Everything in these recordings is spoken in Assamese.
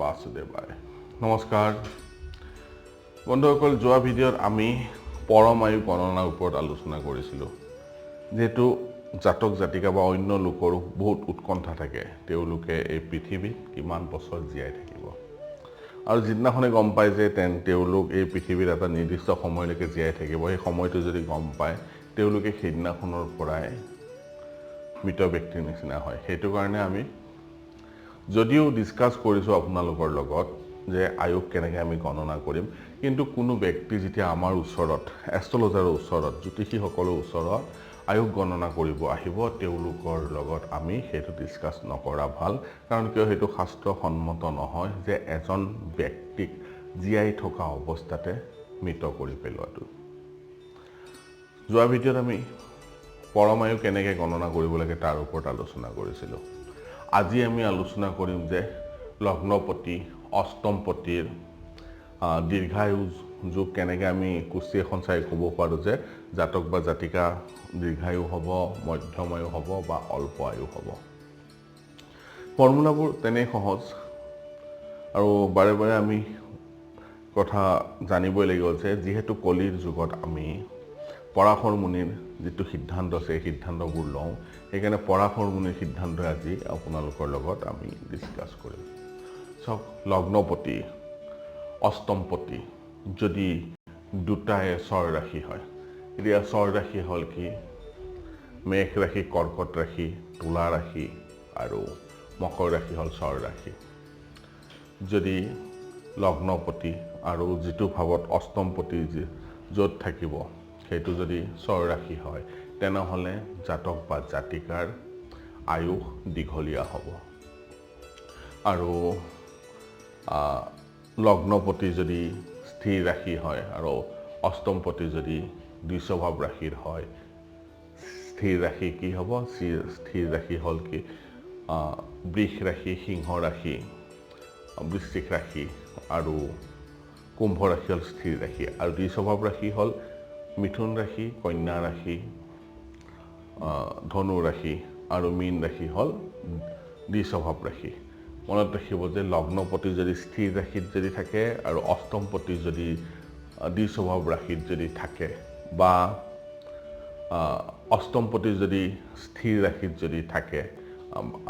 বাসুদেৱায় নমস্কাৰ বন্ধুসকল যোৱা ভিডিঅ'ত আমি পৰম আয়ু গণনাৰ ওপৰত আলোচনা কৰিছিলোঁ যেহেতু জাতক জাতিকা বা অন্য লোকৰো বহুত উৎকণ্ঠা থাকে তেওঁলোকে এই পৃথিৱীত কিমান বছৰ জীয়াই থাকিব আৰু যিদিনাখনে গম পায় যে তেওঁলোক এই পৃথিৱীত এটা নিৰ্দিষ্ট সময়লৈকে জীয়াই থাকিব সেই সময়টো যদি গম পায় তেওঁলোকে সেইদিনাখনৰ পৰাই মৃত ব্যক্তিৰ নিচিনা হয় সেইটো কাৰণে আমি যদিও ডিসকাস কৰিছো আপোনালোকৰ লগত যে আয়ুস কেনেকৈ আমি গণনা কৰিম কিন্তু কোনো ব্যক্তি যেতিয়া আমাৰ ওচৰত এষ্ট্ৰলজাৰৰ ওচৰত জ্যোতিষীসকলৰ ওচৰত আয়ুস গণনা কৰিব আহিব তেওঁলোকৰ লগত আমি সেইটো ডিসকাস নকৰা ভাল কাৰণ কিয় সেইটো শাস্ত্ৰসন্মত নহয় যে এজন ব্যক্তিক জীয়াই থকা অৱস্থাতে মৃত কৰি পেলোৱাটো যোৱা ভিডিঅ'ত আমি পৰম আয়ু কেনেকৈ গণনা কৰিব লাগে তাৰ ওপৰত আলোচনা কৰিছিলোঁ আজি আমি আলোচনা কৰিম যে লগ্নপতি অষ্টমপতিৰ দীৰ্ঘায়ু যোগ কেনেকৈ আমি কুষ্টি এখন চাই ক'ব পাৰোঁ যে জাতক বা জাতিকা দীৰ্ঘায়ু হ'ব মধ্যম আয়ু হ'ব বা অল্প আয়ু হ'ব ফৰ্মুলাবোৰ তেনে সহজ আৰু বাৰে বাৰে আমি কথা জানিবই লাগিব যে যিহেতু কলিৰ যুগত আমি পৰাশৰ মুনিৰ যেটো সিদ্ধান্ত আছে সিদ্ধান্তবোৰ লওঁ সেইকাৰণে পৰাশৰ মুনিৰ সিদ্ধান্ত আজি আপোনালোকৰ লগত আমি ডিসকাস কৰিম সব লগ্নপতি অষ্টমপতি যদি দুটায়ে স্বৰ ৰাশি হয় এতিয়া স্বৰ ৰাশি হল কি মেঘ ৰাশি কৰ্কট ৰাশি তুলা ৰাশি আৰু মকৰ ৰাশি হল স্বৰ ৰাশি যদি লগ্নপতি আৰু যেটো ভাৱত অষ্টমপতি য'ত থাকিব সেইটো যদি স্বৰ ৰাশি হয় তেনেহলে জাতক বা জাতিকাৰ আয়ুস দীঘলীয়া হ'ব আৰু লগ্নপতি যদি স্থিৰ ৰাশি হয় আৰু অষ্টমপতি যদি দ্বিস্বভাৱ ৰাশিৰ হয় স্থিৰ ৰাশি কি হ'ব স্থিৰ ৰাশি হল কি বৃষ ৰাশি সিংহ ৰাশি বৃশ্চিক ৰাশি আৰু কুম্ভ ৰাশি হল স্থিৰ ৰাশি আৰু দ্বিস্বভাৱ ৰাশি হল মিথুন ৰাশি কন্যা ৰাশি ধনু ৰাশি আৰু মীন ৰাশি হল দ্বিস্বভাৱ ৰাশি মনত ৰাখিব যে লগ্নপতি যদি স্থিৰ ৰাশিত যদি থাকে আৰু অষ্টমপতি যদি দ্বিস্বভাৱ ৰাশিত যদি থাকে বা অষ্টমপতি যদি স্থিৰ ৰাশিত যদি থাকে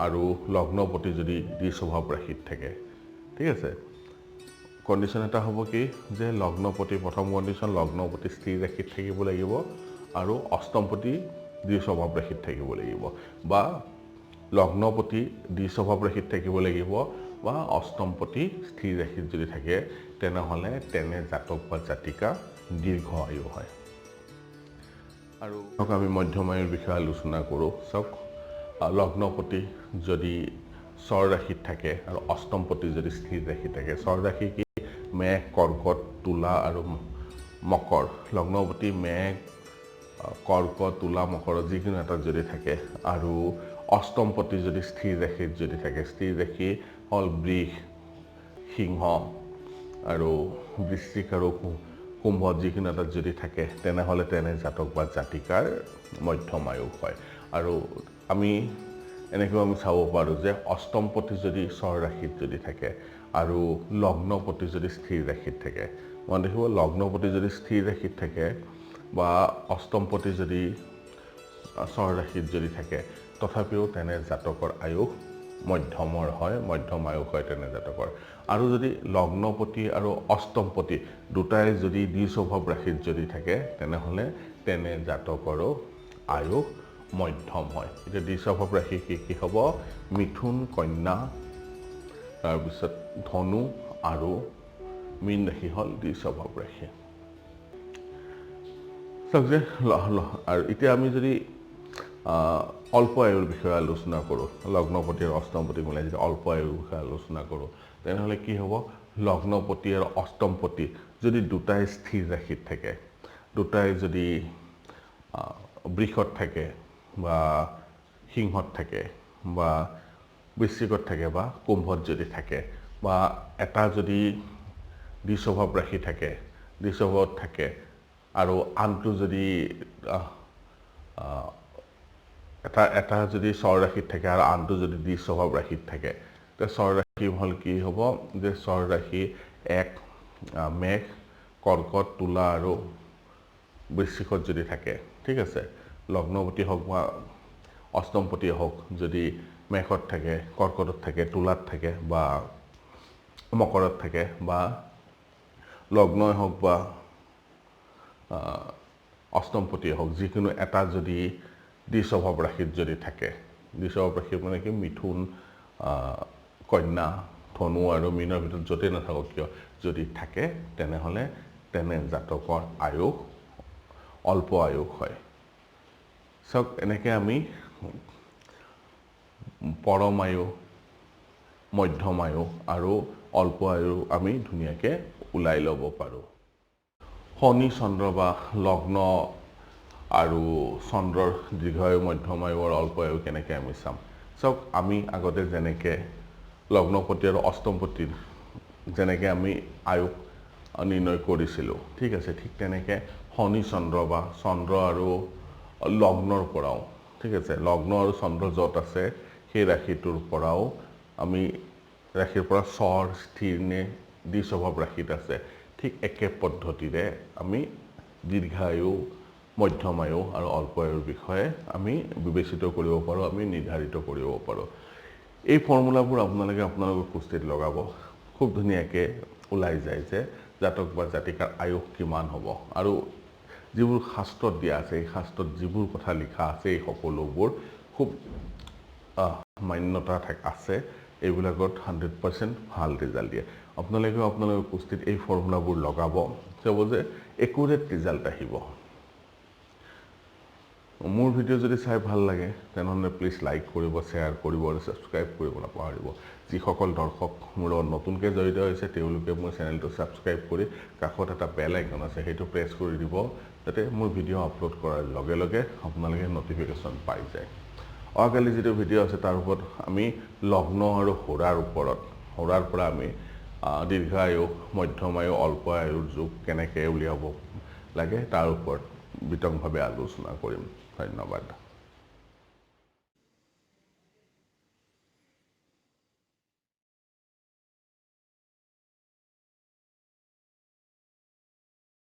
আৰু লগ্নপতি যদি দ্বিস্বভাৱ ৰাশিত থাকে ঠিক আছে কন্ডিশন এটা হ'ব কি যে লগ্নপতি প্ৰথম কন্ডিশন লগ্নপতি স্থিৰ ৰাশিত থাকিব লাগিব আৰু অষ্টমপতি দ্বিস্বভাৱ ৰাশিত থাকিব লাগিব বা লগ্নপতি দ্বিস্বভাৱ ৰাশিত থাকিব লাগিব বা অষ্টমপতি স্থিৰ ৰাশিত যদি থাকে তেনেহলে তেনে জাতক বা জাতিকা দীৰ্ঘ আয়ু হয় আৰু আমি মধ্যম আয়ুৰ বিষয়ে আলোচনা কৰোঁ সব লগ্নপতি যদি স্বৰ ৰাশিত থাকে আৰু অষ্টমপতি যদি স্থিৰ ৰাশিত থাকে স্বৰ ৰাশি কি মেঘ কৰ্কট তুলা আৰু মকৰ লগ্নপতি মেঘ কৰ্কট তুলা মকৰ যিকোনো এটা যদি থাকে আৰু অষ্টমপতি যদি স্থিৰ ৰাশিত যদি থাকে স্থিৰ ৰাশি হল বৃষ সিংহ আৰু বৃশ্চিক আৰু কুম্ভ যিকোনো এটা যদি থাকে তেনেহলে তেনে জাতক বা জাতিকাৰ মধ্যম আয়ু হয় আৰু আমি এনেকৈ আমি চাব পাৰোঁ যে অষ্টমপতি যদি স্বৰ ৰাশিত যদি থাকে আৰু লগ্নপতি যদি স্থিৰ ৰাশিত থাকে মন ৰাখিব লগ্নপতি যদি স্থিৰ ৰাশিত থাকে বা অষ্টমপতি যদি স্বৰ ৰাশিত যদি থাকে তথাপিও তেনে জাতকৰ আয়ুস মধ্যমৰ হয় মধ্যম আয়ুস হয় তেনে জাতকৰ আৰু যদি লগ্নপতি আৰু অষ্টমপতি দুটাই যদি দ্বিস্বভাৱ ৰাশিত যদি থাকে তেনেহলে তেনে জাতকৰো আয়ুস মধ্যম হয় এতিয়া দ্বিস্বভাৱ ৰাশি কি হ'ব মিথুন কন্যা তাৰপিছত ধনু আৰু মীন ৰাশি হল দ্বিস্বভাৱ ৰাশি যে আৰু এতিয়া আমি যদি অল্প আয়ুৰ বিষয়ে আলোচনা কৰোঁ লগ্নপতি আৰু অষ্টমপতি মিলাই যদি অল্প আয়ুৰ বিষয়ে আলোচনা কৰোঁ তেনেহলে কি হ'ব লগ্নপতি আৰু অষ্টমপতি যদি দুটাই স্থিৰ ৰাশিত থাকে দুটাই যদি বৃষত থাকে বা সিংহত থাকে বা বৃশ্চিকত থাকে বা কুম্ভত যদি থাকে বা এটা যদি দ্বিস্বভাৱ ৰাশি থাকে দ্বিস্বভাৱত থাকে আৰু আনটো যদি এটা যদি স্বৰ ৰাশিত থাকে আৰু আনটো যদি দ্বিস্বভাৱ ৰাশিত থাকে স্বৰ ৰাশি হ'ল কি হ'ব যে স্বৰ ৰাশি 1 মেঘ কৰ্কট তুলা আৰু বৃশ্চিকত যদি থাকে ঠিক আছে লগ্নপতি হওক বা অষ্টমপতি হওক যদি মেঘত থাকে কৰ্কটত থাকে তুলাত থাকে বা মকৰত থাকে বা লগ্নই হওক বা অষ্টমপতি হওক যিকোনো এটা যদি দ্বিস্বভাৱ ৰাশিত যদি থাকে দ্বিস্বভাৱ ৰাশি মানে কি মিথুন কন্যা ধনু আৰু মীনৰ ভিতৰত য'তেই নাথাকক কিয় যদি থাকে তেনেহ'লে তেনে জাতকৰ আয়ুস অল্প আয়ুস হয় চাওক এনেকৈ আমি পৰম আয়ু মধ্যম আয়ু আৰু অল্প আয়ু আমি ধুনীয়াকৈ ওলাই ল'ব পাৰোঁ শনি চন্দ্ৰ বা লগ্ন আৰু চন্দ্ৰৰ দীৰ্ঘায়ু মধ্যম আয়ু আৰু অল্প আয়ু কেনেকৈ আমি চাম চাওক আমি আগতে যেনেকৈ লগ্নপতি আৰু অষ্টমপতিৰ যেনেকৈ আমি আয়ুস নিৰ্ণয় কৰিছিলোঁ ঠিক আছে ঠিক তেনেকৈ শনি চন্দ্ৰ বা চন্দ্ৰ আৰু লগ্নৰ পৰাও ঠিক আছে লগ্ন আৰু চন্দ্ৰ য'ত আছে সেই ৰাশিটোৰ পৰাও আমি ৰাশিৰ পৰা স্বৰ স্থিৰ নে দ্বিস্বভাৱ ৰাশিত আছে ঠিক একে পদ্ধতিৰে আমি দীৰ্ঘায়ু মধ্যম আয়ু আৰু অল্প আয়ুৰ বিষয়ে আমি বিবেচিত কৰিব পাৰোঁ আমি নিৰ্ধাৰিত কৰিব পাৰোঁ এই ফৰ্মুলাবোৰ আপোনালোকৰ কুস্তিত লগাব খুব ধুনীয়াকৈ ওলাই যায় যে জাতক বা জাতিকাৰ আয়ুস কিমান হ'ব আৰু যিবোৰ শাস্ত্ৰত দিয়া আছে এই শাস্ত্ৰত যিবোৰ কথা লিখা আছে এই সকলোবোৰ খুব মান্যতা আছে এইবিলাকত 100% ভাল ৰিজাল্ট দিয়ে আপোনালোকৰ কুস্তিত এই ফৰ্মুলাবোৰ লগাব চাব যে একুৰেট ৰিজাল্ট আহিব মোৰ ভিডিঅ' যদি চাই ভাল লাগে তেনেহ'লে প্লিজ লাইক কৰিব শ্বেয়াৰ কৰিব আৰু ছাবস্ক্ৰাইব কৰিব নাপাহৰিব যিসকল দৰ্শক মোৰ লগত নতুনকৈ জড়িত হৈছে তেওঁলোকে মোৰ চেনেলটো ছাবস্ক্ৰাইব কৰি কাষত এটা বেল আইকন আছে সেইটো প্ৰেছ কৰি দিব যাতে মোৰ ভিডিঅ' আপলোড কৰাৰ লগে লগে আপোনালোকে নটিফিকেশ্যন পাই যায় অহাকালি যিটো ভিডিঅ' আছে তাৰ ওপৰত আমি লগ্ন আৰু হোৰাৰ পৰা আমি দীৰ্ঘায়ু মধ্যম আয়ু অল্প আয়ুৰ যুগ কেনেকৈ উলিয়াব লাগে তাৰ ওপৰত বিতংভাৱে আলোচনা কৰিম ধন্যবাদ